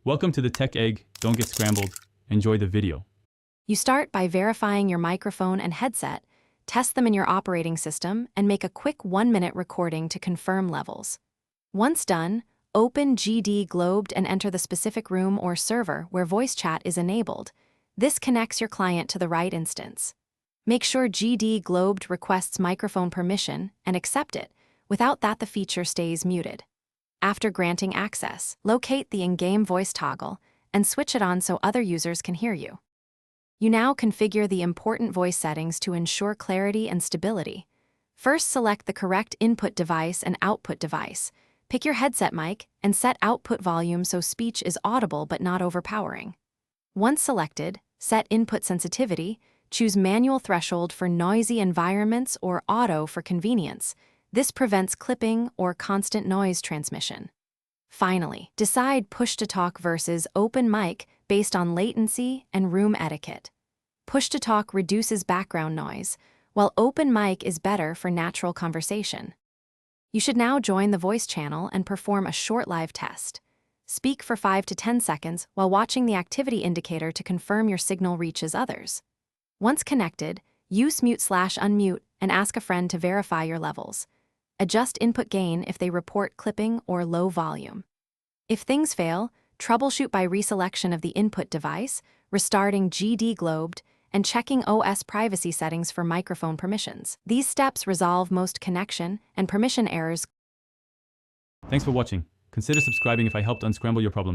Welcome to the Tech Egg. Don't get scrambled. Enjoy the video. You start by verifying your microphone and headset, test them in your operating system, and make a quick 1-minute recording to confirm levels. Once done, open GD Globed and enter the specific room or server where voice chat is enabled. This connects your client to the right instance. Make sure GD Globed requests microphone permission and accept it. Without that, the feature stays muted. After granting access, locate the in-game voice toggle and switch it on so other users can hear you. You now configure the important voice settings to ensure clarity and stability. First, select the correct input device and output device. Pick your headset mic and set output volume so speech is audible but not overpowering. Once selected, set input sensitivity, choose manual threshold for noisy environments or auto for convenience. This prevents clipping or constant noise transmission. Finally, decide push-to-talk versus open mic based on latency and room etiquette. Push-to-talk reduces background noise, while open mic is better for natural conversation. You should now join the voice channel and perform a short live test. Speak for 5 to 10 seconds while watching the activity indicator to confirm your signal reaches others. Once connected, use mute/unmute and ask a friend to verify your levels. Adjust input gain if they report clipping or low volume. If things fail, troubleshoot by reselection of the input device, restarting GD Globed, and checking OS privacy settings for microphone permissions. These steps resolve most connection and permission errors. Thanks for watching. Consider subscribing if I helped unscramble your problems.